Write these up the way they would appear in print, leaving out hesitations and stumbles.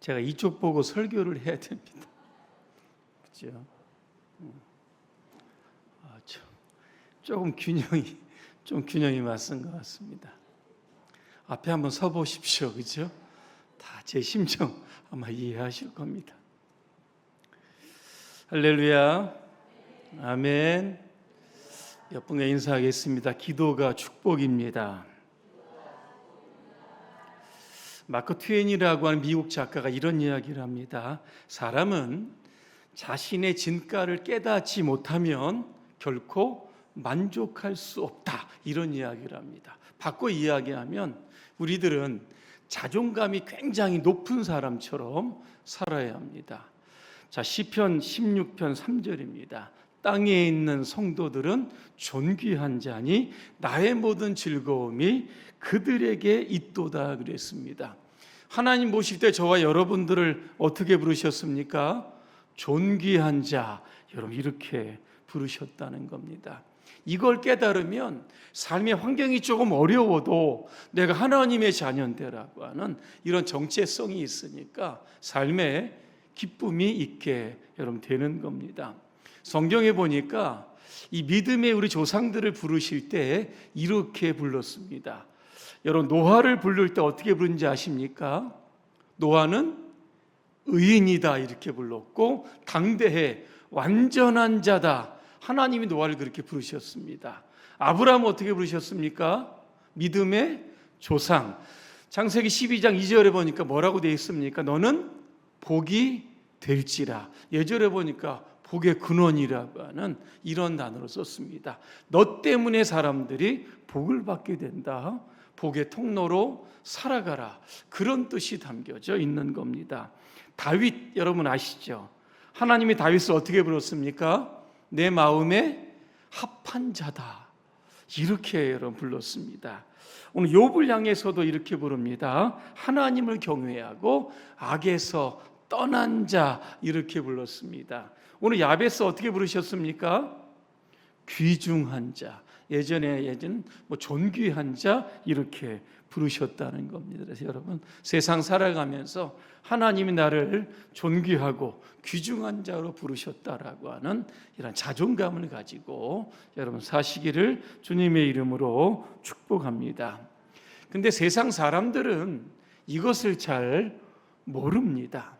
제가 이쪽 보고 설교를 해야 됩니다. 그죠? 조금 균형이 맞은 것 같습니다. 앞에 한번 서 보십시오. 그죠? 다 제 심정 아마 이해하실 겁니다. 할렐루야. 아멘. 옆분과 인사하겠습니다. 기도가 축복입니다. 마크 트웨인이라고 하는 미국 작가가 이런 이야기를 합니다. 사람은 자신의 진가를 깨닫지 못하면 결코 만족할 수 없다. 이런 이야기를 합니다. 바꿔 이야기하면 우리들은 자존감이 굉장히 높은 사람처럼 살아야 합니다. 자, 시편 16편 3절입니다. 땅에 있는 성도들은 존귀한 자니 나의 모든 즐거움이 그들에게 있도다 그랬습니다. 하나님 모실 때 저와 여러분들을 어떻게 부르셨습니까? 존귀한 자, 여러분 이렇게 부르셨다는 겁니다. 이걸 깨달으면 삶의 환경이 조금 어려워도 내가 하나님의 자녀인데라고 하는 이런 정체성이 있으니까 삶에 기쁨이 있게 여러분 되는 겁니다. 성경에 보니까 이 믿음의 우리 조상들을 부르실 때 이렇게 불렀습니다. 여러분 노아를 부를 때 어떻게 부른지 아십니까? 노아는 의인이다 이렇게 불렀고 당대에 완전한 자다. 하나님이 노아를 그렇게 부르셨습니다. 아브라함은 어떻게 부르셨습니까? 믿음의 조상. 창세기 12장 2절에 보니까 뭐라고 되어 있습니까? 너는 복이 될지라. 예절에 보니까 복의 근원이라고 하는 이런 단어를 썼습니다. 너 때문에 사람들이 복을 받게 된다. 복의 통로로 살아가라. 그런 뜻이 담겨져 있는 겁니다. 다윗 여러분 아시죠? 하나님이 다윗을 어떻게 불렀습니까? 내 마음에 합한 자다. 이렇게 여러분 불렀습니다. 오늘 욥을 향해서도 이렇게 부릅니다. 하나님을 경외하고 악에서 떠난 자 이렇게 불렀습니다. 오늘 야베스 어떻게 부르셨습니까? 귀중한 자. 예전 존귀한 자 이렇게 부르셨다는 겁니다. 그래서 여러분 세상 살아가면서 하나님이 나를 존귀하고 귀중한 자로 부르셨다라고 하는 이런 자존감을 가지고 여러분 사시기를 주님의 이름으로 축복합니다. 근데 세상 사람들은 이것을 잘 모릅니다.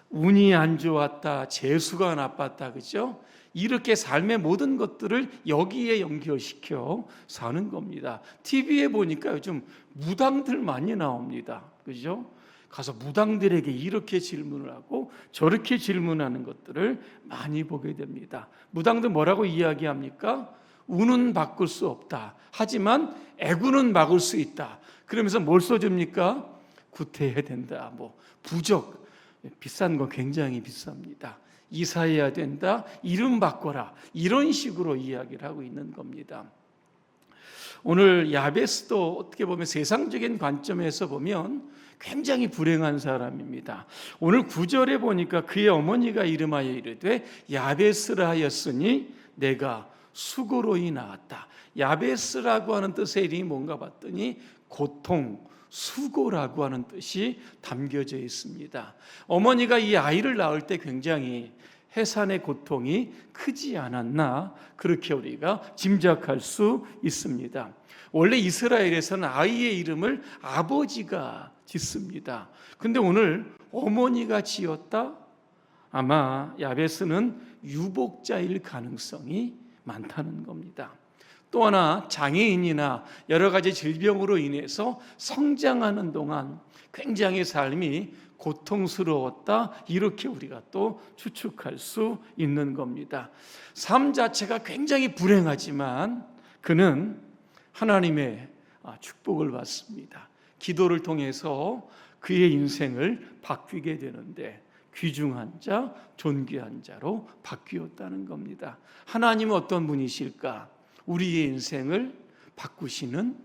운이 안 좋았다, 재수가 나빴다, 그죠? 이렇게 삶의 모든 것들을 여기에 연결시켜 사는 겁니다. TV에 보니까 요즘 무당들 많이 나옵니다. 그죠? 가서 무당들에게 이렇게 질문을 하고 저렇게 질문하는 것들을 많이 보게 됩니다. 무당들 뭐라고 이야기합니까? 운은 바꿀 수 없다. 하지만 애구는 막을 수 있다. 그러면서 뭘 써줍니까? 구태해야 된다. 부적, 비싼 거 굉장히 비쌉니다. 이사해야 된다. 이름 바꿔라. 이런 식으로 이야기를 하고 있는 겁니다. 오늘 야베스도 어떻게 보면 세상적인 관점에서 보면 굉장히 불행한 사람입니다. 오늘 9절에 보니까 그의 어머니가 이름하여 이르되 야베스라 하였으니 내가 수고로이 낳았다. 야베스라고 하는 뜻의 이름이 뭔가 봤더니 고통, 수고라고 하는 뜻이 담겨져 있습니다. 어머니가 이 아이를 낳을 때 굉장히 해산의 고통이 크지 않았나 그렇게 우리가 짐작할 수 있습니다. 원래 이스라엘에서는 아이의 이름을 아버지가 짓습니다. 근데 오늘 어머니가 지었다? 아마 야베스는 유복자일 가능성이 많다는 겁니다. 또 하나 장애인이나 여러 가지 질병으로 인해서 성장하는 동안 굉장히 삶이 고통스러웠다 이렇게 우리가 또 추측할 수 있는 겁니다. 삶 자체가 굉장히 불행하지만 그는 하나님의 축복을 받습니다. 기도를 통해서 그의 인생을 바뀌게 되는데 귀중한 자, 존귀한 자로 바뀌었다는 겁니다. 하나님은 어떤 분이실까? 우리의 인생을 바꾸시는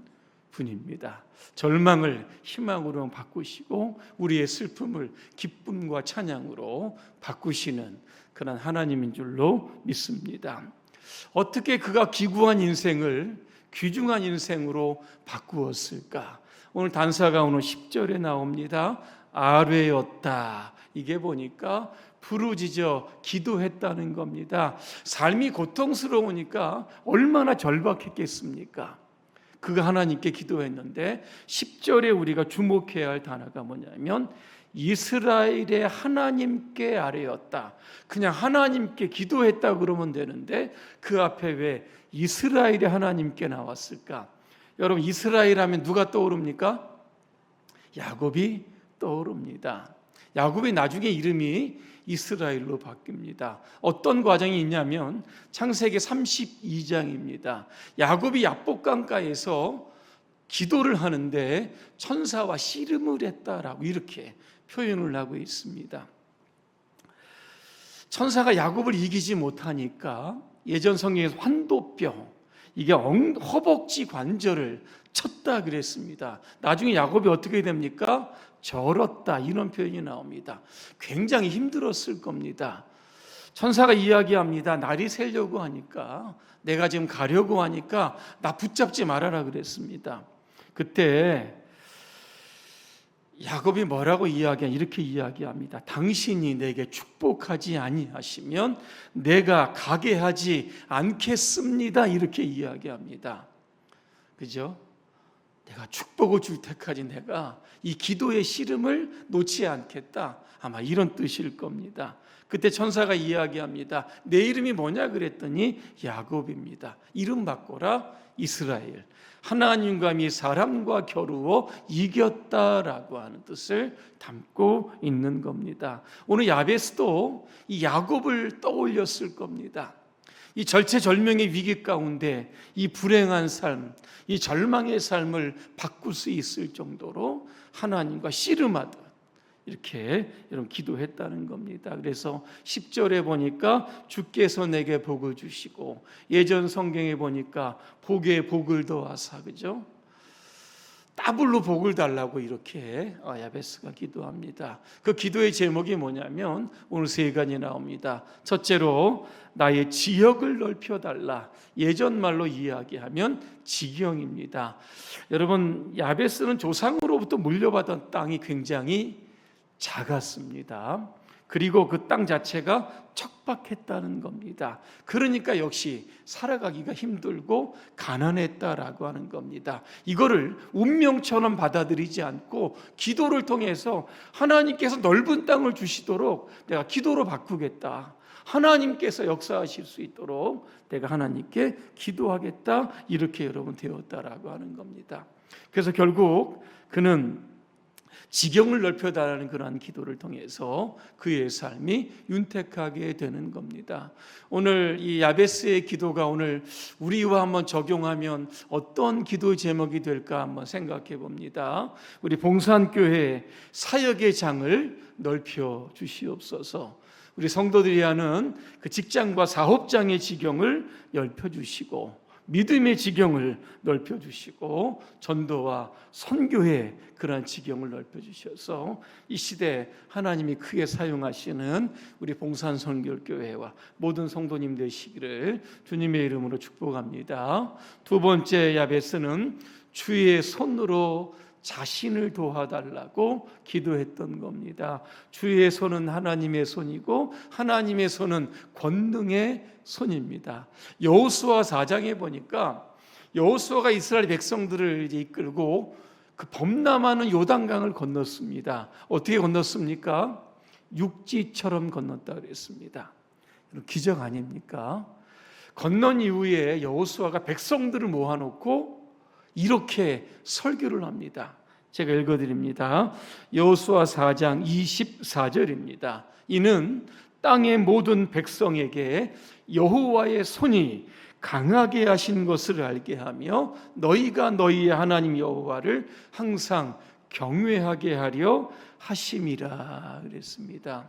분입니다. 절망을 희망으로 바꾸시고 우리의 슬픔을 기쁨과 찬양으로 바꾸시는 그런 하나님인 줄로 믿습니다. 어떻게 그가 기구한 인생을 귀중한 인생으로 바꾸었을까? 오늘 단사가 오늘 10절에 나옵니다. 아뢰었다. 이게 보니까 부르짖어 기도했다는 겁니다. 삶이 고통스러우니까 얼마나 절박했겠습니까? 그가 하나님께 기도했는데 10절에 우리가 주목해야 할 단어가 뭐냐면 이스라엘의 하나님께 아뢰었다. 그냥 하나님께 기도했다 그러면 되는데 그 앞에 왜 이스라엘의 하나님께 나왔을까? 여러분, 이스라엘 하면 누가 떠오릅니까? 야곱이 떠오릅니다. 야곱이 나중에 이름이 이스라엘로 바뀝니다. 어떤 과정이 있냐면 창세기 32장입니다. 야곱이 야복강가에서 기도를 하는데 천사와 씨름을 했다라고 이렇게 표현을 하고 있습니다. 천사가 야곱을 이기지 못하니까 예전 성경에서 환도뼈, 이게 허벅지 관절을 쳤다 그랬습니다. 나중에 야곱이 어떻게 됩니까? 절었다, 이런 표현이 나옵니다. 굉장히 힘들었을 겁니다. 천사가 이야기합니다. 날이 새려고 하니까, 내가 지금 가려고 하니까 나 붙잡지 말아라 그랬습니다. 그때 야곱이 뭐라고 이렇게 이야기합니다. 당신이 내게 축복하지 아니하시면 내가 가게 하지 않겠습니다. 이렇게 이야기합니다. 그죠? 내가 축복을 줄 때까지 내가 이 기도의 씨름을 놓지 않겠다. 아마 이런 뜻일 겁니다. 그때 천사가 이야기합니다. 내 이름이 뭐냐 그랬더니 야곱입니다. 이름 바꿔라, 이스라엘. 하나님과 미 사람과 겨루어 이겼다라고 하는 뜻을 담고 있는 겁니다. 오늘 야베스도 이 야곱을 떠올렸을 겁니다. 이 절체절명의 위기 가운데 이 불행한 삶, 이 절망의 삶을 바꿀 수 있을 정도로 하나님과 씨름하듯 이렇게 여러분 기도했다는 겁니다. 그래서 10절에 보니까 주께서 내게 복을 주시고, 예전 성경에 보니까 복에 복을 더하사, 그죠? 더블로 복을 달라고 이렇게 야베스가 기도합니다. 그 기도의 제목이 뭐냐면 오늘 세 가지 나옵니다. 첫째로 나의 지역을 넓혀달라. 예전 말로 이야기하면 지경입니다. 여러분, 야베스는 조상으로부터 물려받은 땅이 굉장히 작았습니다. 그리고 그 땅 자체가 척박했다는 겁니다. 그러니까 역시 살아가기가 힘들고 가난했다라고 하는 겁니다. 이거를 운명처럼 받아들이지 않고 기도를 통해서 하나님께서 넓은 땅을 주시도록 내가 기도로 바꾸겠다, 하나님께서 역사하실 수 있도록 내가 하나님께 기도하겠다, 이렇게 여러분 되었다라고 하는 겁니다. 그래서 결국 그는 지경을 넓혀달라는 그러한 기도를 통해서 그의 삶이 윤택하게 되는 겁니다. 오늘 이 야베스의 기도가 오늘 우리와 한번 적용하면 어떤 기도 제목이 될까 한번 생각해 봅니다. 우리 봉산교회 사역의 장을 넓혀 주시옵소서. 우리 성도들이 하는 그 직장과 사업장의 지경을 넓혀 주시고, 믿음의 지경을 넓혀주시고, 전도와 선교의 그러한 지경을 넓혀주셔서 이 시대에 하나님이 크게 사용하시는 우리 봉산선교교회와 모든 성도님 되시기를 주님의 이름으로 축복합니다. 두 번째 야베스는 주의 손으로 자신을 도와달라고 기도했던 겁니다. 주의 손은 하나님의 손이고 하나님의 손은 권능의 손입니다. 여호수아 4장에 보니까 여호수아가 이스라엘 백성들을 이끌고 그 범람하는 요단강을 건넜습니다. 어떻게 건넜습니까? 육지처럼 건넜다 그랬습니다. 기적 아닙니까? 건넌 이후에 여호수아가 백성들을 모아놓고 이렇게 설교를 합니다. 제가 읽어드립니다. 여호수아 4장 24절입니다. 이는 땅의 모든 백성에게 여호와의 손이 강하게 하신 것을 알게 하며 너희가 너희의 하나님 여호와를 항상 경외하게 하려 하심이라 그랬습니다.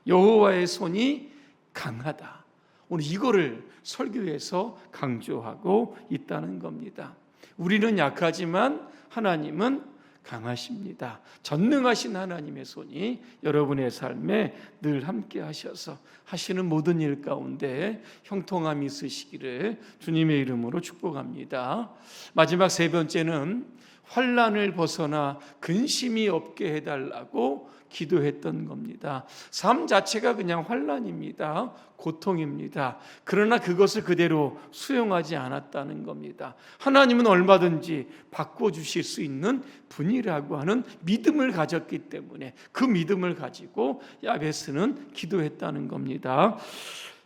여호와의 손이 강하다. 오늘 이거를 설교에서 강조하고 있다는 겁니다. 우리는 약하지만 하나님은 강하십니다. 전능하신 하나님의 손이 여러분의 삶에 늘 함께 하셔서 하시는 모든 일 가운데 형통함이 있으시기를 주님의 이름으로 축복합니다. 마지막 세 번째는 환난을 벗어나 근심이 없게 해달라고 기도했던 겁니다. 삶 자체가 그냥 환난입니다. 고통입니다. 그러나 그것을 그대로 수용하지 않았다는 겁니다. 하나님은 얼마든지 바꿔주실 수 있는 분이라고 하는 믿음을 가졌기 때문에 그 믿음을 가지고 야베스는 기도했다는 겁니다.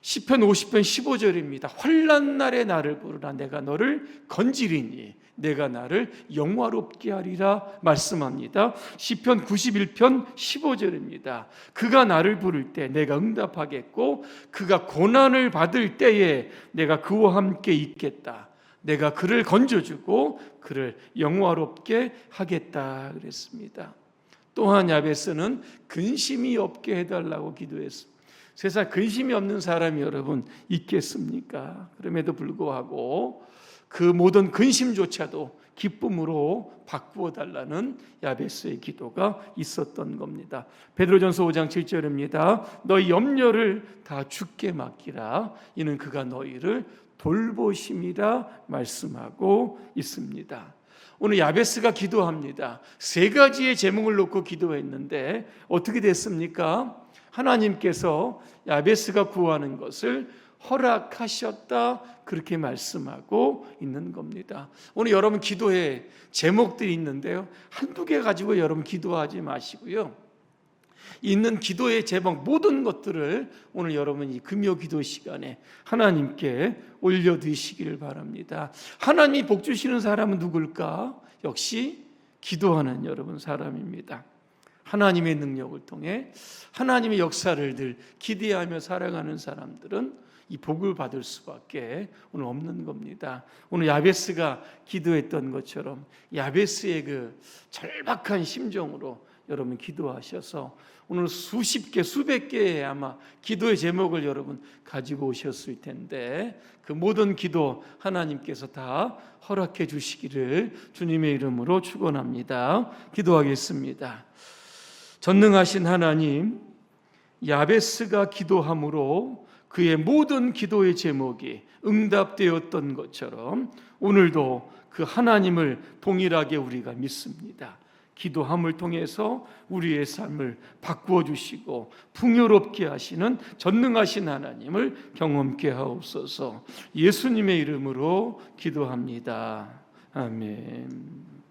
시편 50편 15절입니다. 환난 날에 나를 부르라. 내가 너를 건지리니 내가 나를 영화롭게 하리라 말씀합니다. 시편 91편 15절입니다. 그가 나를 부를 때 내가 응답하겠고 그가 고난을 받을 때에 내가 그와 함께 있겠다. 내가 그를 건져주고 그를 영화롭게 하겠다 그랬습니다. 또한 야베스는 근심이 없게 해달라고 기도했습니다. 세상 근심이 없는 사람이 여러분 있겠습니까? 그럼에도 불구하고 그 모든 근심조차도 기쁨으로 바꾸어 달라는 야베스의 기도가 있었던 겁니다. 베드로전서 5장 7절입니다. 너희 염려를 다 주께 맡기라. 이는 그가 너희를 돌보심이라 말씀하고 있습니다. 오늘 야베스가 기도합니다. 세 가지의 제목을 놓고 기도했는데 어떻게 됐습니까? 하나님께서 야베스가 구하는 것을 허락하셨다 그렇게 말씀하고 있는 겁니다. 오늘 여러분 기도에 제목들이 있는데요, 한두 개 가지고 여러분 기도하지 마시고요, 있는 기도의 제목 모든 것들을 오늘 여러분 이 금요 기도 시간에 하나님께 올려드리시기를 바랍니다. 하나님이 복 주시는 사람은 누굴까? 역시 기도하는 여러분 사람입니다. 하나님의 능력을 통해 하나님의 역사를 늘 기대하며 살아가는 사람들은 이 복을 받을 수밖에 오늘 없는 겁니다. 오늘 야베스가 기도했던 것처럼 야베스의 그 절박한 심정으로 여러분 기도하셔서 오늘 수십 개, 수백 개의 아마 기도의 제목을 여러분 가지고 오셨을 텐데 그 모든 기도 하나님께서 다 허락해 주시기를 주님의 이름으로 축원합니다. 기도하겠습니다. 전능하신 하나님, 야베스가 기도함으로 그의 모든 기도의 제목이 응답되었던 것처럼 오늘도 그 하나님을 동일하게 우리가 믿습니다. 기도함을 통해서 우리의 삶을 바꾸어 주시고 풍요롭게 하시는 전능하신 하나님을 경험케 하옵소서. 예수님의 이름으로 기도합니다. 아멘.